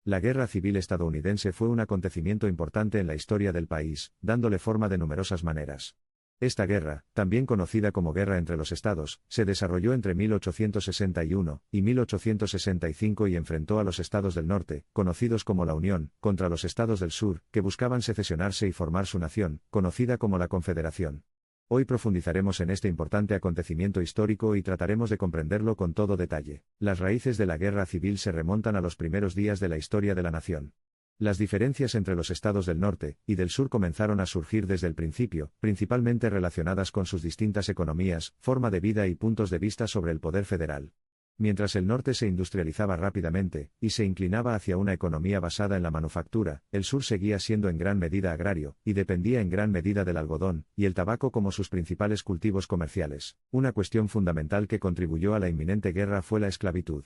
La Guerra Civil Estadounidense fue un acontecimiento importante en la historia del país, dándole forma de numerosas maneras. Esta guerra, también conocida como Guerra entre los Estados, se desarrolló entre 1861 y 1865 y enfrentó a los Estados del Norte, conocidos como la Unión, contra los Estados del Sur, que buscaban secesionarse y formar su nación, conocida como la Confederación. Hoy profundizaremos en este importante acontecimiento histórico y trataremos de comprenderlo con todo detalle. Las raíces de la Guerra Civil se remontan a los primeros días de la historia de la nación. Las diferencias entre los estados del norte y del sur comenzaron a surgir desde el principio, principalmente relacionadas con sus distintas economías, forma de vida y puntos de vista sobre el poder federal. Mientras el norte se industrializaba rápidamente, y se inclinaba hacia una economía basada en la manufactura, el sur seguía siendo en gran medida agrario, y dependía en gran medida del algodón y el tabaco como sus principales cultivos comerciales. Una cuestión fundamental que contribuyó a la inminente guerra fue la esclavitud.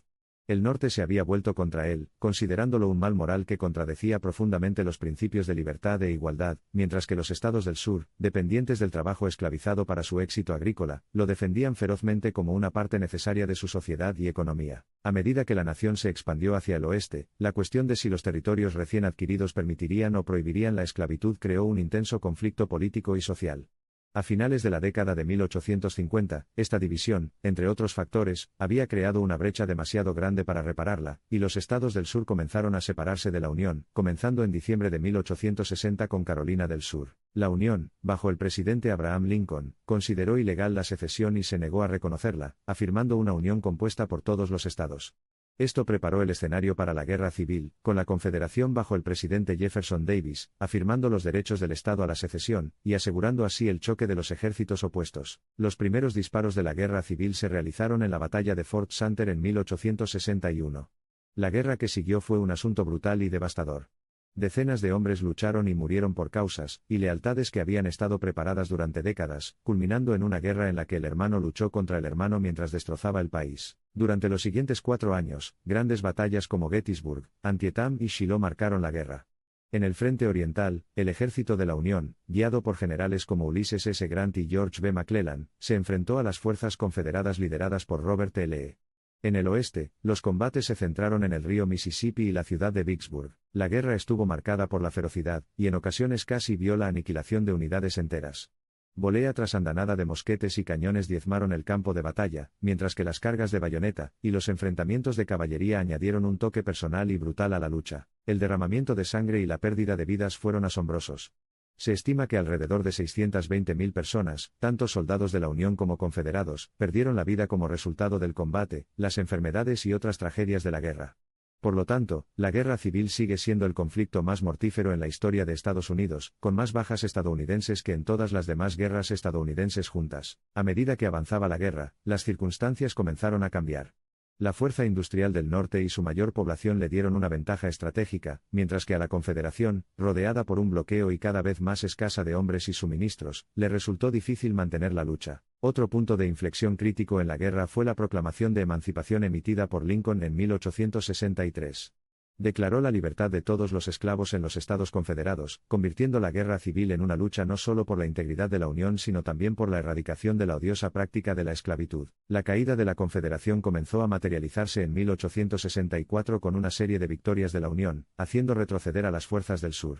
El norte se había vuelto contra él, considerándolo un mal moral que contradecía profundamente los principios de libertad e igualdad, mientras que los estados del sur, dependientes del trabajo esclavizado para su éxito agrícola, lo defendían ferozmente como una parte necesaria de su sociedad y economía. A medida que la nación se expandió hacia el oeste, la cuestión de si los territorios recién adquiridos permitirían o prohibirían la esclavitud creó un intenso conflicto político y social. A finales de la década de 1850, esta división, entre otros factores, había creado una brecha demasiado grande para repararla, y los estados del sur comenzaron a separarse de la Unión, comenzando en diciembre de 1860 con Carolina del Sur. La Unión, bajo el presidente Abraham Lincoln, consideró ilegal la secesión y se negó a reconocerla, afirmando una unión compuesta por todos los estados. Esto preparó el escenario para la Guerra Civil, con la Confederación bajo el presidente Jefferson Davis, afirmando los derechos del Estado a la secesión, y asegurando así el choque de los ejércitos opuestos. Los primeros disparos de la Guerra Civil se realizaron en la batalla de Fort Sumter en 1861. La guerra que siguió fue un asunto brutal y devastador. Decenas de hombres lucharon y murieron por causas y lealtades que habían estado preparadas durante décadas, culminando en una guerra en la que el hermano luchó contra el hermano mientras destrozaba el país. Durante los siguientes 4 años, grandes batallas como Gettysburg, Antietam y Shiloh marcaron la guerra. En el frente oriental, el ejército de la Unión, guiado por generales como Ulysses S. Grant y George B. McClellan, se enfrentó a las fuerzas confederadas lideradas por Robert E. Lee. En el oeste, los combates se centraron en el río Mississippi y la ciudad de Vicksburg. La guerra estuvo marcada por la ferocidad, y en ocasiones casi vio la aniquilación de unidades enteras. Volea tras andanada de mosquetes y cañones diezmaron el campo de batalla, mientras que las cargas de bayoneta y los enfrentamientos de caballería añadieron un toque personal y brutal a la lucha. El derramamiento de sangre y la pérdida de vidas fueron asombrosos. Se estima que alrededor de 620.000 personas, tanto soldados de la Unión como confederados, perdieron la vida como resultado del combate, las enfermedades y otras tragedias de la guerra. Por lo tanto, la guerra civil sigue siendo el conflicto más mortífero en la historia de Estados Unidos, con más bajas estadounidenses que en todas las demás guerras estadounidenses juntas. A medida que avanzaba la guerra, las circunstancias comenzaron a cambiar. La fuerza industrial del norte y su mayor población le dieron una ventaja estratégica, mientras que a la Confederación, rodeada por un bloqueo y cada vez más escasa de hombres y suministros, le resultó difícil mantener la lucha. Otro punto de inflexión crítico en la guerra fue la proclamación de emancipación emitida por Lincoln en 1863. Declaró la libertad de todos los esclavos en los Estados Confederados, convirtiendo la guerra civil en una lucha no solo por la integridad de la Unión sino también por la erradicación de la odiosa práctica de la esclavitud. La caída de la Confederación comenzó a materializarse en 1864 con una serie de victorias de la Unión, haciendo retroceder a las fuerzas del sur.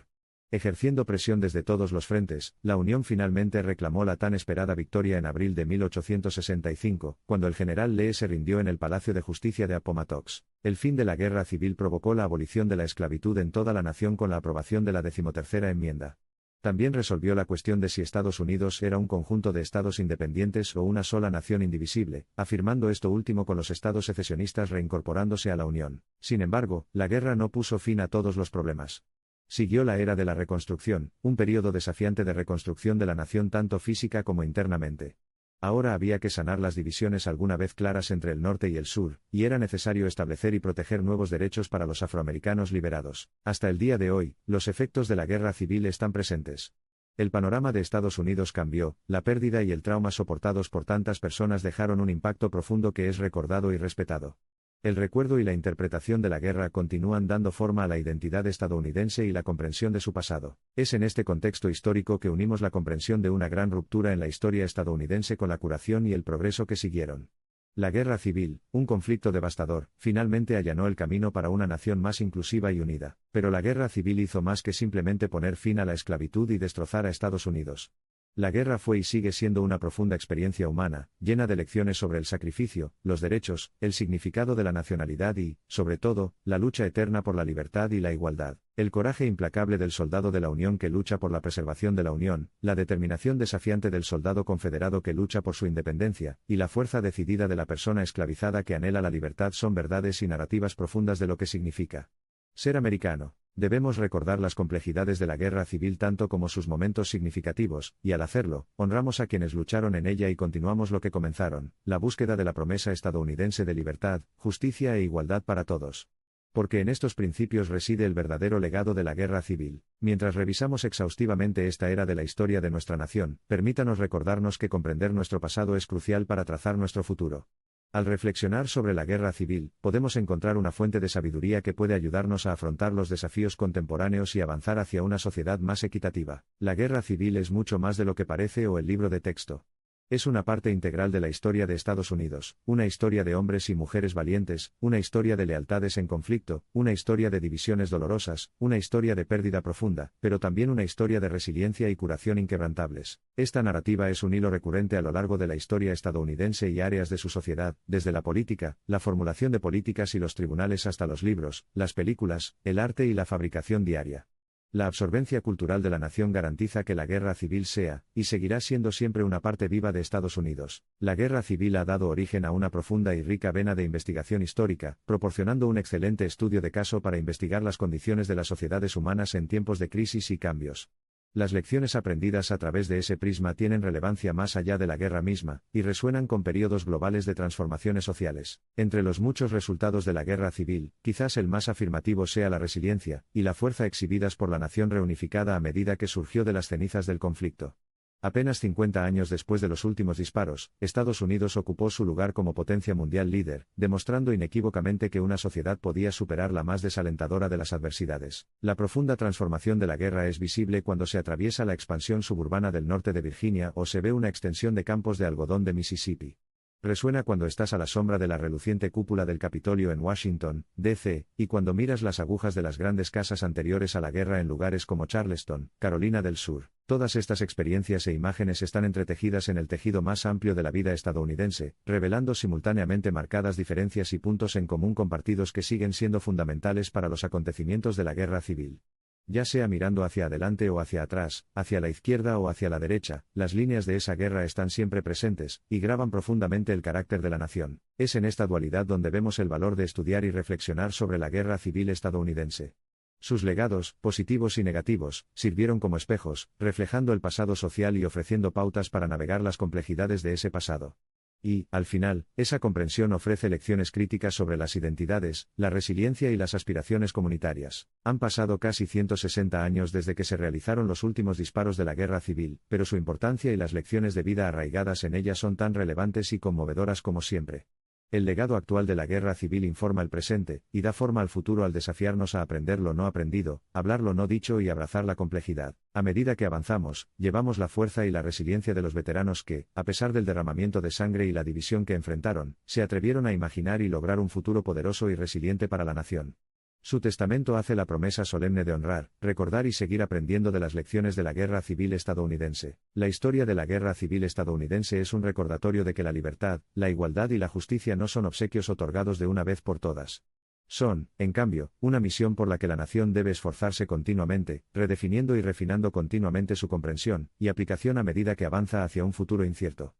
Ejerciendo presión desde todos los frentes, la Unión finalmente reclamó la tan esperada victoria en abril de 1865, cuando el general Lee se rindió en el Palacio de Justicia de Appomattox. El fin de la guerra civil provocó la abolición de la esclavitud en toda la nación con la aprobación de la 13ª enmienda. También resolvió la cuestión de si Estados Unidos era un conjunto de estados independientes o una sola nación indivisible, afirmando esto último con los estados secesionistas reincorporándose a la Unión. Sin embargo, la guerra no puso fin a todos los problemas. Siguió la era de la reconstrucción, un período desafiante de reconstrucción de la nación tanto física como internamente. Ahora había que sanar las divisiones alguna vez claras entre el norte y el sur, y era necesario establecer y proteger nuevos derechos para los afroamericanos liberados. Hasta el día de hoy, los efectos de la guerra civil están presentes. El panorama de Estados Unidos cambió, la pérdida y el trauma soportados por tantas personas dejaron un impacto profundo que es recordado y respetado. El recuerdo y la interpretación de la guerra continúan dando forma a la identidad estadounidense y la comprensión de su pasado. Es en este contexto histórico que unimos la comprensión de una gran ruptura en la historia estadounidense con la curación y el progreso que siguieron. La guerra civil, un conflicto devastador, finalmente allanó el camino para una nación más inclusiva y unida. Pero la guerra civil hizo más que simplemente poner fin a la esclavitud y destrozar a Estados Unidos. La guerra fue y sigue siendo una profunda experiencia humana, llena de lecciones sobre el sacrificio, los derechos, el significado de la nacionalidad y, sobre todo, la lucha eterna por la libertad y la igualdad, el coraje implacable del soldado de la Unión que lucha por la preservación de la Unión, la determinación desafiante del soldado confederado que lucha por su independencia, y la fuerza decidida de la persona esclavizada que anhela la libertad son verdades y narrativas profundas de lo que significa ser americano. Debemos recordar las complejidades de la guerra civil tanto como sus momentos significativos, y al hacerlo, honramos a quienes lucharon en ella y continuamos lo que comenzaron, la búsqueda de la promesa estadounidense de libertad, justicia e igualdad para todos. Porque en estos principios reside el verdadero legado de la guerra civil. Mientras revisamos exhaustivamente esta era de la historia de nuestra nación, permítanos recordarnos que comprender nuestro pasado es crucial para trazar nuestro futuro. Al reflexionar sobre la guerra civil, podemos encontrar una fuente de sabiduría que puede ayudarnos a afrontar los desafíos contemporáneos y avanzar hacia una sociedad más equitativa. La guerra civil es mucho más de lo que parece o el libro de texto. Es una parte integral de la historia de Estados Unidos, una historia de hombres y mujeres valientes, una historia de lealtades en conflicto, una historia de divisiones dolorosas, una historia de pérdida profunda, pero también una historia de resiliencia y curación inquebrantables. Esta narrativa es un hilo recurrente a lo largo de la historia estadounidense y áreas de su sociedad, desde la política, la formulación de políticas y los tribunales hasta los libros, las películas, el arte y la fabricación diaria. La absorbencia cultural de la nación garantiza que la guerra civil sea, y seguirá siendo siempre una parte viva de Estados Unidos. La guerra civil ha dado origen a una profunda y rica vena de investigación histórica, proporcionando un excelente estudio de caso para investigar las condiciones de las sociedades humanas en tiempos de crisis y cambios. Las lecciones aprendidas a través de ese prisma tienen relevancia más allá de la guerra misma, y resuenan con periodos globales de transformaciones sociales. Entre los muchos resultados de la guerra civil, quizás el más afirmativo sea la resiliencia y la fuerza exhibidas por la nación reunificada a medida que surgió de las cenizas del conflicto. Apenas 50 años después de los últimos disparos, Estados Unidos ocupó su lugar como potencia mundial líder, demostrando inequívocamente que una sociedad podía superar la más desalentadora de las adversidades. La profunda transformación de la guerra es visible cuando se atraviesa la expansión suburbana del norte de Virginia o se ve una extensión de campos de algodón de Mississippi. Resuena cuando estás a la sombra de la reluciente cúpula del Capitolio en Washington, D.C., y cuando miras las agujas de las grandes casas anteriores a la guerra en lugares como Charleston, Carolina del Sur. Todas estas experiencias e imágenes están entretejidas en el tejido más amplio de la vida estadounidense, revelando simultáneamente marcadas diferencias y puntos en común compartidos que siguen siendo fundamentales para los acontecimientos de la guerra civil. Ya sea mirando hacia adelante o hacia atrás, hacia la izquierda o hacia la derecha, las líneas de esa guerra están siempre presentes, y graban profundamente el carácter de la nación. Es en esta dualidad donde vemos el valor de estudiar y reflexionar sobre la guerra civil estadounidense. Sus legados, positivos y negativos, sirvieron como espejos, reflejando el pasado social y ofreciendo pautas para navegar las complejidades de ese pasado. Y, al final, esa comprensión ofrece lecciones críticas sobre las identidades, la resiliencia y las aspiraciones comunitarias. Han pasado casi 160 años desde que se realizaron los últimos disparos de la guerra civil, pero su importancia y las lecciones de vida arraigadas en ella son tan relevantes y conmovedoras como siempre. El legado actual de la guerra civil informa el presente, y da forma al futuro al desafiarnos a aprender lo no aprendido, hablar lo no dicho y abrazar la complejidad. A medida que avanzamos, llevamos la fuerza y la resiliencia de los veteranos que, a pesar del derramamiento de sangre y la división que enfrentaron, se atrevieron a imaginar y lograr un futuro poderoso y resiliente para la nación. Su testamento hace la promesa solemne de honrar, recordar y seguir aprendiendo de las lecciones de la guerra civil estadounidense. La historia de la guerra civil estadounidense es un recordatorio de que la libertad, la igualdad y la justicia no son obsequios otorgados de una vez por todas. Son, en cambio, una misión por la que la nación debe esforzarse continuamente, redefiniendo y refinando continuamente su comprensión y aplicación a medida que avanza hacia un futuro incierto.